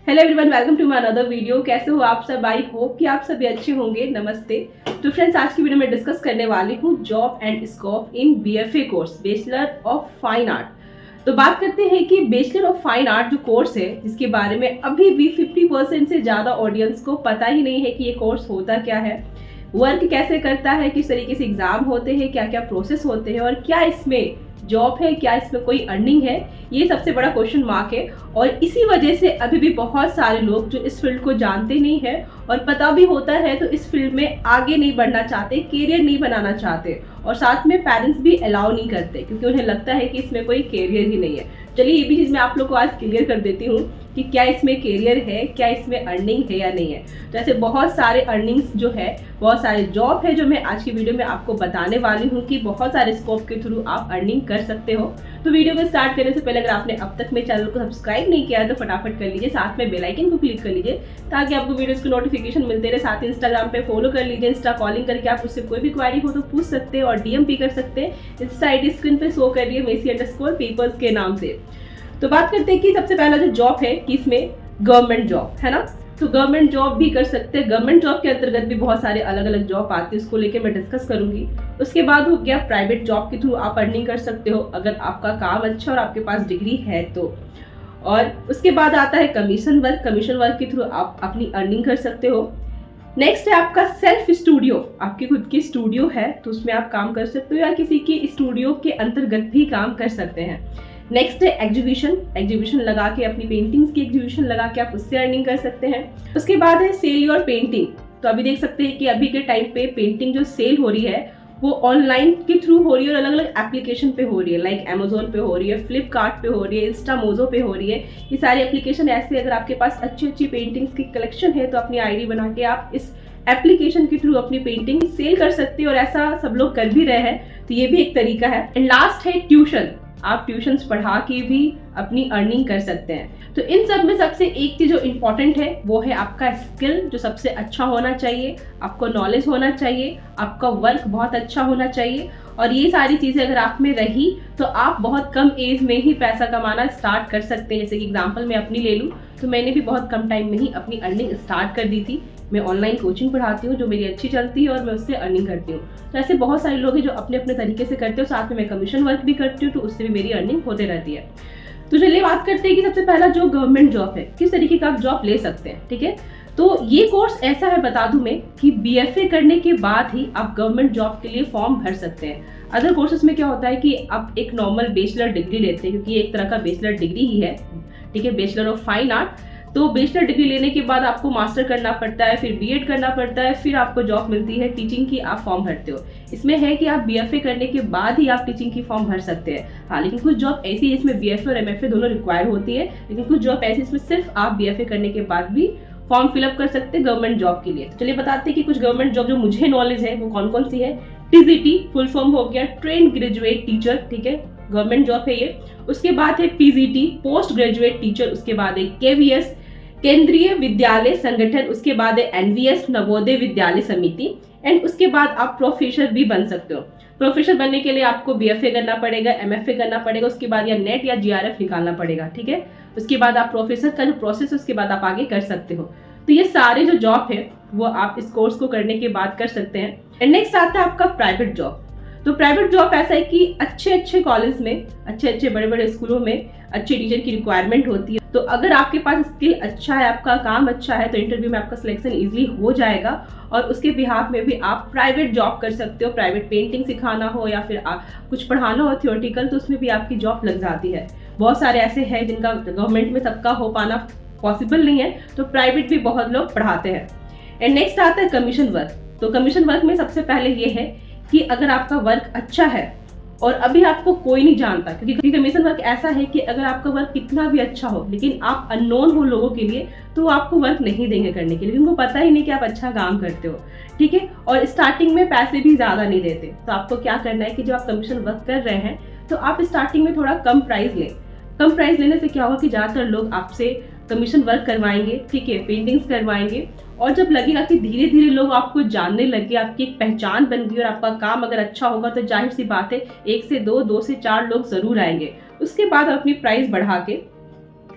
Hello everyone, welcome to my another video. कैसे हो आप सब? आई होप कि आप सभी अच्छे होंगे। नमस्ते। तो फ्रेंड्स, आज की वीडियो में डिस्कस करने वाली हूँ job and scope in BFA course, bachelor of fine art. तो बात करते हैं कि बैचलर ऑफ फाइन आर्ट जो कोर्स है, जिसके बारे में अभी भी 50% से ज़्यादा ऑडियंस को पता ही नहीं है कि ये कोर्स होता क्या है, वर्क कैसे करता है, किस तरीके से एग्जाम होते हैं, क्या क्या प्रोसेस होते हैं और क्या इसमें जॉब है, क्या इसमें कोई अर्निंग है। ये सबसे बड़ा क्वेश्चन मार्क है और इसी वजह से अभी भी बहुत सारे लोग जो इस फील्ड को जानते नहीं है और पता भी होता है तो इस फील्ड में आगे नहीं बढ़ना चाहते, करियर नहीं बनाना चाहते और साथ में पेरेंट्स भी अलाउ नहीं करते क्योंकि उन्हें लगता है कि इसमें कोई करियर ही नहीं है। चलिए ये भी चीज़ मैं आप लोग को आज क्लियर कर देती हूँ कि क्या इसमें करियर है, क्या इसमें अर्निंग है या नहीं है। तो ऐसे बहुत सारे अर्निंग्स जो है, बहुत सारे जॉब है जो मैं आज की वीडियो में आपको बताने वाली हूँ कि बहुत सारे स्कोप के थ्रू आप अर्निंग कर सकते हो। तो वीडियो को स्टार्ट करने से पहले अगर आपने अब तक मेरे चैनल को सब्सक्राइब नहीं किया है तो फटाफट कर लीजिए, साथ में बेल आइकन को क्लिक कर लीजिए ताकि आपको वीडियोस की नोटिफिकेशन मिलते रहे। साथ ही इंस्टाग्राम पे फॉलो कर लीजिए, इंस्टा कॉलिंग करके आप उससे कोई भी क्वेरी हो तो पूछ सकते हैं और डीएम भी कर सकते हैं। इंस्टा आईडी स्क्रीन पे शो कर रही है मेसी_पेपर्स के नाम से। तो बात करते हैं कि सबसे पहला जो जॉब है कि इसमें गवर्नमेंट जॉब है ना, तो गवर्नमेंट जॉब भी कर सकते हैं। गवर्नमेंट जॉब के अंतर्गत भी बहुत सारे अलग अलग जॉब आते हैं, उसको लेके मैं डिस्कस करूंगी। उसके बाद हो गया प्राइवेट जॉब के थ्रू आप अर्निंग कर सकते हो अगर आपका काम अच्छा और आपके पास डिग्री है तो। और उसके बाद आता है कमीशन वर्क। कमीशन वर्क के थ्रू आप अपनी अर्निंग कर सकते हो। नेक्स्ट है आपका सेल्फ स्टूडियो। आपकी खुद की स्टूडियो है तो उसमें आप काम कर सकते हो या किसी की स्टूडियो के अंतर्गत भी काम कर सकते हैं। नेक्स्ट है एग्जीबिशन। एग्जीबिशन लगा के अपनी पेंटिंग्स की एग्जीबिशन लगा के आप उससे अर्निंग कर सकते हैं। उसके बाद है सेल योर पेंटिंग। तो अभी देख सकते हैं कि अभी के टाइम पे पेंटिंग जो सेल हो रही है वो ऑनलाइन के थ्रू हो रही है और अलग अलग एप्लीकेशन पे हो रही है, लाइक अमेजोन पे हो रही है, फ्लिपकार्ट पे हो रही है, इंस्टामोजो पे हो रही है। ये सारी एप्लीकेशन ऐसे, अगर आपके पास अच्छी अच्छी पेंटिंग्स की कलेक्शन है तो अपनी आईडी बना के आप इस एप्लीकेशन के थ्रू अपनी पेंटिंग सेल कर सकते हो और ऐसा सब लोग कर भी रहे हैं, तो ये भी एक तरीका है। एंड लास्ट है ट्यूशन। आप ट्यूशन्स पढ़ा के भी अपनी अर्निंग कर सकते हैं। तो इन सब में सबसे एक चीज जो इम्पोर्टेंट है वो है आपका स्किल, जो सबसे अच्छा होना चाहिए, आपको नॉलेज होना चाहिए, आपका वर्क बहुत अच्छा होना चाहिए। और ये सारी चीज़ें अगर आप में रही तो आप बहुत कम एज में ही पैसा कमाना स्टार्ट कर सकते हैं। जैसे कि एग्जांपल मैं अपनी ले लूँ तो मैंने भी बहुत कम टाइम में ही अपनी अर्निंग स्टार्ट कर दी थी। मैं ऑनलाइन कोचिंग पढ़ाती हूँ जो मेरी अच्छी चलती है और मैं उससे अर्निंग करती हूँ। तो ऐसे बहुत सारे लोग हैं जो अपने अपने तरीके से करते हो, साथ में मैं कमीशन वर्क भी करती हूँ तो उससे भी मेरी अर्निंग होते रहती है। तो चलिए बात करते हैं कि सबसे पहला जो गवर्नमेंट जॉब है, किस तरीके का आप जॉब ले सकते हैं। ठीक है, तो ये कोर्स ऐसा है, बता दूं मैं, कि बीएफए करने के बाद ही आप गवर्नमेंट जॉब के लिए फॉर्म भर सकते हैं। अदर कोर्सेज में क्या होता है कि आप एक नॉर्मल बैचलर डिग्री लेते हैं, क्योंकि ये एक तरह का बैचलर डिग्री ही है। ठीक है, बैचलर ऑफ फाइन आर्ट। तो बैचलर डिग्री लेने के बाद आपको मास्टर करना पड़ता है, फिर बीएड करना पड़ता है, फिर आपको जॉब मिलती है टीचिंग की, आप फॉर्म भरते हो। इसमें है कि आप बीएफए करने के बाद ही आप टीचिंग की फॉर्म भर सकते हैं। हाँ, लेकिन कुछ जॉब ऐसी है जिसमें बीएफए और एमएफए दोनों रिक्वायर होती है, लेकिन कुछ जॉब ऐसी इसमें सिर्फ आप बीएफए करने के बाद भी फॉर्म फिलअप कर सकते हैं गवर्नमेंट जॉब के लिए। चलिए बताते हैं कि कुछ गवर्नमेंट जॉब जो मुझे नॉलेज है वो कौन कौन सी है। टीजीटी फुल फॉर्म हो गया ट्रेन ग्रेजुएट टीचर, ठीक है, गवर्नमेंट जॉब है ये। उसके बाद है पीजीटी पोस्ट ग्रेजुएट टीचर। उसके बाद है केवीएस केंद्रीय विद्यालय संगठन। उसके बाद है एनवीएस नवोदय विद्यालय समिति। एंड उसके बाद आप प्रोफेसर भी बन सकते हो। प्रोफेसर बनने के लिए आपको बीएफए करना पड़ेगा, एमएफए करना पड़ेगा, उसके बाद या नेट या जीआरएफ निकालना पड़ेगा। ठीक है, उसके बाद आप प्रोफेसर का जो प्रोसेस है उसके बाद आप आगे कर सकते हो। तो ये सारे जो जॉब है वो आप इस कोर्स को करने के बाद कर सकते हैं। एंड नेक्स्ट आता है आपका प्राइवेट जॉब। तो प्राइवेट जॉब ऐसा है कि अच्छे अच्छे कॉलेज में, अच्छे अच्छे बड़े बड़े स्कूलों में अच्छे टीचर की रिक्वायरमेंट होती है। तो अगर आपके पास स्किल अच्छा है, आपका काम अच्छा है, तो इंटरव्यू में आपका सिलेक्शन इजीली हो जाएगा और उसके बिहाफ में भी आप प्राइवेट जॉब कर सकते हो। प्राइवेट पेंटिंग सिखाना हो या फिर कुछ पढ़ाना हो थियोरेटिकल, तो उसमें भी आपकी जॉब लग जाती है। बहुत सारे ऐसे हैं जिनका गवर्नमेंट में सबका हो पाना पॉसिबल नहीं है, तो प्राइवेट भी बहुत लोग पढ़ाते हैं। एंड नेक्स्ट आता है कमीशन वर्क। तो कमीशन वर्क में सबसे पहले ये है कि अगर आपका वर्क अच्छा है और अभी आपको कोई नहीं जानता, क्योंकि कमीशन वर्क ऐसा है कि अगर आपका वर्क कितना भी अच्छा हो लेकिन आप अननोन हो लोगों के लिए, तो वो आपको वर्क नहीं देंगे करने के लिए, उनको पता ही नहीं कि आप अच्छा काम करते हो। ठीक है, और स्टार्टिंग में पैसे भी ज़्यादा नहीं देते। तो आपको क्या करना है कि जब आप कमीशन वर्क कर रहे हैं तो आप स्टार्टिंग में थोड़ा कम प्राइस लें। कम प्राइस लेने से क्या होगा कि ज़्यादातर लोग आपसे कमीशन वर्क करवाएंगे, ठीक है, पेंटिंग्स करवाएंगे। और जब लगेगा कि धीरे धीरे लोग आपको जानने लगे, आपकी एक पहचान बन गई और आपका काम अगर अच्छा होगा, तो जाहिर सी बात है 1 से 2, 2 से 4 लोग जरूर आएंगे। उसके बाद अपनी प्राइस बढ़ा के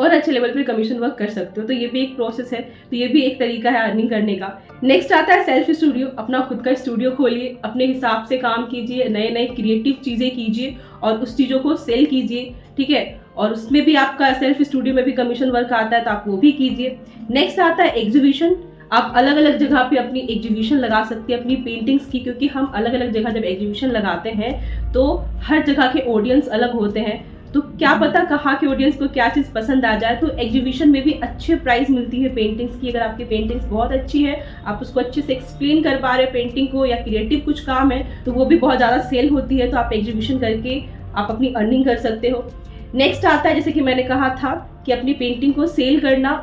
और अच्छे लेवल पे कमीशन वर्क कर सकते हो। तो ये भी एक प्रोसेस है, तो ये भी एक तरीका है अर्निंग करने का। नेक्स्ट आता है सेल्फ स्टूडियो। अपना खुद का स्टूडियो खोलिए, अपने हिसाब से काम कीजिए, नए नए क्रिएटिव चीज़ें कीजिए और उस चीज़ों को सेल कीजिए, ठीक है। और उसमें भी आपका सेल्फ स्टूडियो में भी कमीशन वर्क आता है, तो आप वो भी कीजिए। नेक्स्ट आता है एग्जीबिशन। आप अलग अलग जगह पे अपनी एग्जीबिशन लगा सकते हैं अपनी पेंटिंग्स की, क्योंकि हम अलग अलग जगह जब एग्जीबिशन लगाते हैं तो हर जगह के ऑडियंस अलग होते हैं, तो क्या पता कहाँ के ऑडियंस को क्या चीज़ पसंद आ जाए। तो एग्जीबिशन में भी अच्छे प्राइस मिलती है पेंटिंग्स की। अगर आपकी पेंटिंग्स बहुत अच्छी है, आप उसको अच्छे से एक्सप्लेन कर पा रहे हैं पेंटिंग को, या क्रिएटिव कुछ काम है, तो वो भी बहुत ज़्यादा सेल होती है। तो आप एग्जीबिशन करके आप अपनी अर्निंग कर सकते हो। नेक्स्ट आता है, जैसे कि मैंने कहा था कि अपनी पेंटिंग को सेल करना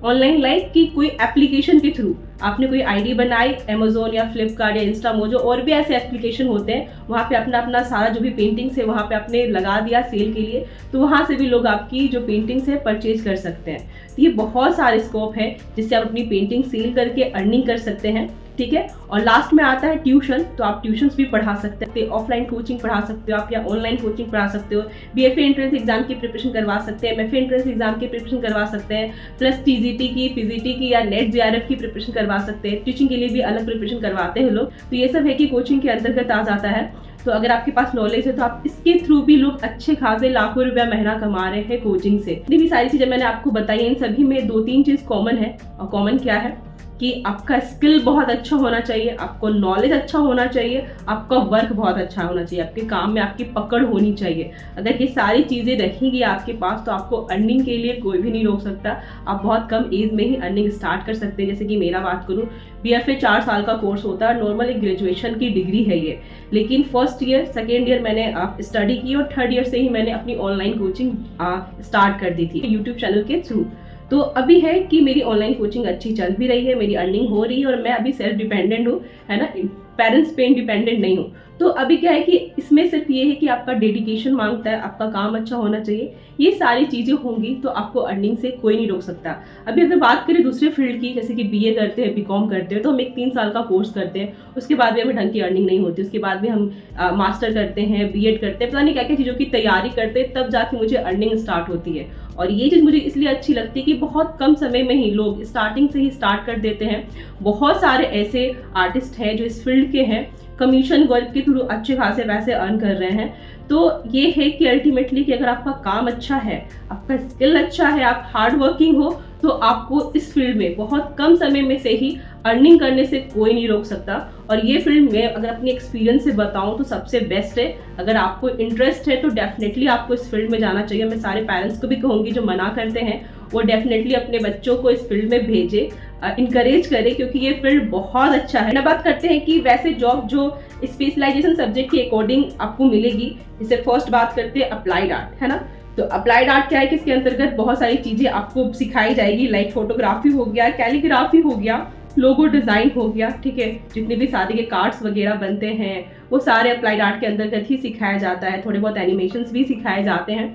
ऑनलाइन लाइक कि कोई एप्लीकेशन के थ्रू आपने कोई आईडी बनाई, अमेजोन या फ्लिपकार्ट या इंस्टामोजो और भी ऐसे एप्लीकेशन होते हैं, वहाँ पे अपना सारा जो भी पेंटिंग्स है वहाँ पे आपने लगा दिया सेल के लिए, तो वहाँ से भी लोग आपकी जो पेंटिंग्स है परचेज कर सकते हैं। तो ये बहुत सारे स्कोप है जिससे आप अपनी पेंटिंग सेल करके अर्निंग कर सकते हैं, ठीक है। और लास्ट में आता है ट्यूशन। तो आप ट्यूशन्स भी पढ़ा सकते हैं, ऑफलाइन कोचिंग पढ़ा सकते हो आप या ऑनलाइन कोचिंग पढ़ा सकते हो। बीएफए एंट्रेंस एग्जाम की प्रिपरेशन करवा सकते हैं, एमएफए एंट्रेंस एग्जाम की प्रिपरेशन करवा सकते हैं, प्लस टीजीटी की, पीजीटी की या नेट जेआरएफ की प्रिपरेशन करवा सकते हैं। टीचिंग के लिए भी अलग प्रिपरेशन करवाते हैं लोग। तो ये सब है कि कोचिंग के अंतर्गत आ जाता है। तो अगर आपके पास नॉलेज है तो आप इसके थ्रू भी लोग अच्छे खासे लाखों रुपया महीना कमा रहे हैं कोचिंग से। इतनी भी सारी चीजें मैंने आपको बताई, इन सभी में 2-3 चीज कॉमन है। और कॉमन क्या है कि आपका स्किल बहुत अच्छा होना चाहिए, आपको नॉलेज अच्छा होना चाहिए, आपका वर्क बहुत अच्छा होना चाहिए, आपके काम में आपकी पकड़ होनी चाहिए। अगर ये सारी चीज़ें रहेंगी आपके पास तो आपको अर्निंग के लिए कोई भी नहीं रोक सकता। आप बहुत कम एज में ही अर्निंग स्टार्ट कर सकते हैं। जैसे कि मेरा बात करूँ, बीएफए 4 साल का कोर्स होता है, नॉर्मल एक ग्रेजुएशन की डिग्री है ये, लेकिन फर्स्ट ईयर सेकेंड ईयर मैंने स्टडी की और थर्ड ईयर से ही मैंने अपनी ऑनलाइन कोचिंग स्टार्ट कर दी थी यूट्यूब चैनल के थ्रू। तो अभी है कि मेरी ऑनलाइन कोचिंग अच्छी चल भी रही है, मेरी अर्निंग हो रही है और मैं अभी सेल्फ डिपेंडेंट हूँ, है ना, पेरेंट्स पे इंडिपेंडेंट नहीं हूँ। तो अभी क्या है कि इसमें सिर्फ ये है कि आपका डेडिकेशन मांगता है, आपका काम अच्छा होना चाहिए, ये सारी चीज़ें होंगी तो आपको अर्निंग से कोई नहीं रोक सकता। अभी अगर बात करें दूसरे फील्ड की, जैसे कि बीए करते हैं, बीकॉम करते हैं, तो हम एक 3 साल का कोर्स करते हैं, उसके बाद भी हमें ढंग की अर्निंग नहीं होती। उसके बाद भी हम मास्टर करते हैं, बीएड करते हैं, पता नहीं क्या क्या चीज़ों की तैयारी करते हैं, तब जाके मुझे अर्निंग स्टार्ट होती है। और ये चीज़ मुझे इसलिए अच्छी लगती है कि बहुत कम समय में ही लोग स्टार्टिंग से ही स्टार्ट कर देते हैं। बहुत सारे ऐसे आर्टिस्ट हैं जो इस फील्ड के हैं, कमीशन वर्क के थ्रू अच्छे खासे पैसे अर्न कर रहे हैं। तो ये है कि अल्टीमेटली कि अगर आपका काम अच्छा है, आपका स्किल अच्छा है, आप हार्ड वर्किंग हो, तो आपको इस फील्ड में बहुत कम समय में से ही अर्निंग करने से कोई नहीं रोक सकता। और ये फील्ड में अगर अपने एक्सपीरियंस से बताऊं तो सबसे बेस्ट है। अगर आपको इंटरेस्ट है तो डेफिनेटली आपको इस फील्ड में जाना चाहिए। मैं सारे पेरेंट्स को भी कहूँगी जो मना करते हैं वो डेफिनेटली अपने बच्चों को इस फील्ड में भेजे, इनकरेज करें, क्योंकि ये फील्ड बहुत अच्छा है। ना बात करते हैं कि वैसे जॉब जो स्पेशलाइजेशन सब्जेक्ट के अकॉर्डिंग आपको मिलेगी, जैसे फर्स्ट बात करते हैं अप्लाइड आर्ट, है ना। तो अप्लाइड आर्ट क्या है कि इसके अंतर्गत बहुत सारी चीज़ें आपको सिखाई जाएगी, लाइक फोटोग्राफी हो गया, कैलीग्राफी हो गया, लोगो डिज़ाइन हो गया, ठीक है। जितने भी शादी के कार्ड्स वगैरह बनते हैं वो सारे अप्लाइड आर्ट के अंतर्गत ही सिखाया जाता है। थोड़े बहुत एनिमेशंस भी सिखाए जाते हैं।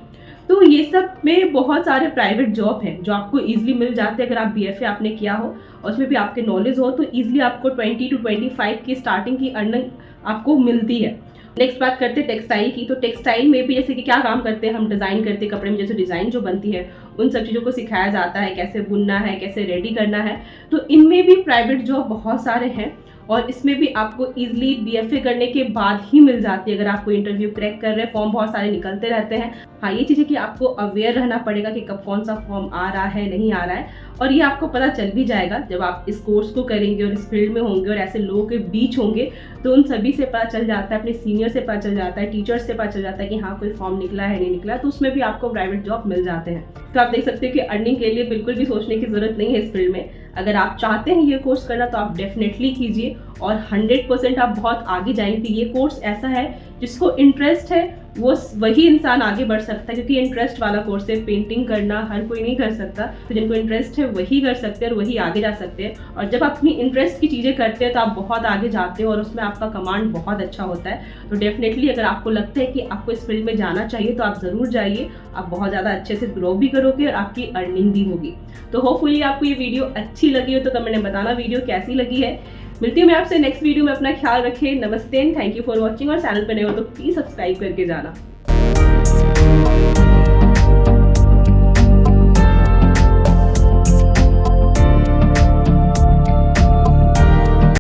तो ये सब में बहुत सारे प्राइवेट जॉब हैं जो आपको इजीली मिल जाते हैं अगर आप बीएफए आपने किया हो और उसमें भी आपके नॉलेज हो, तो इजीली आपको 20 to 25 की स्टार्टिंग की अर्निंग आपको मिलती है। नेक्स्ट बात करते हैं टेक्सटाइल की। तो टेक्सटाइल में भी जैसे कि क्या काम करते हैं, हम डिज़ाइन करते हैं, कपड़े में जैसे डिज़ाइन जो बनती है उन सब चीज़ों को सिखाया जाता है, कैसे बुनना है, कैसे रेडी करना है। तो इनमें भी प्राइवेट जॉब बहुत सारे हैं और इसमें भी आपको इजीली बीएफए करने के बाद ही मिल जाती है। अगर आप कोई इंटरव्यू क्रैक कर रहे हैं, फॉर्म बहुत सारे निकलते रहते हैं। हाँ, ये चीज़ है कि आपको अवेयर रहना पड़ेगा कि कब कौन सा फॉर्म आ रहा है, नहीं आ रहा है, और ये आपको पता चल भी जाएगा जब आप इस कोर्स को करेंगे और इस फील्ड में होंगे और ऐसे लोगों के बीच होंगे। तो उन सभी से पता चल जाता है, अपने सीनियर से पता चल जाता है, टीचर्स से पता चल जाता है कि हाँ कोई फॉर्म निकला है, नहीं निकला, तो उसमें भी आपको प्राइवेट जॉब मिल जाते हैं। तो आप देख सकते हो कि अर्निंग के लिए बिल्कुल भी सोचने की जरूरत नहीं है इस फील्ड में। अगर आप चाहते हैं ये कोर्स करना तो आप डेफिनेटली कीजिए और 100% आप बहुत आगे जाएंगे। कि ये कोर्स ऐसा है जिसको इंटरेस्ट है वो वही इंसान आगे बढ़ सकता है, क्योंकि इंटरेस्ट वाला कोर्स है। पेंटिंग करना हर कोई नहीं कर सकता, तो जिनको इंटरेस्ट है वही कर सकते हैं और वही आगे जा सकते हैं। और जब आप अपनी इंटरेस्ट की चीज़ें करते हैं तो आप बहुत आगे जाते हो और उसमें आपका कमांड बहुत अच्छा होता है। तो डेफिनेटली अगर आपको लगता है कि आपको इस फील्ड में जाना चाहिए तो आप ज़रूर जाइए। आप बहुत ज़्यादा अच्छे से ग्रो भी करोगे और आपकी अर्निंग भी होगी। तो होपफुली आपको ये वीडियो अच्छी लगी हो तो कमेंट में बताना वीडियो कैसी लगी है। मिलती हूँ मैं आपसे नेक्स्ट वीडियो में। अपना ख्याल रखें। नमस्ते and thank you for watching. और चैनल पर नए हो तो प्लीज़ सब्सक्राइब करके जाना।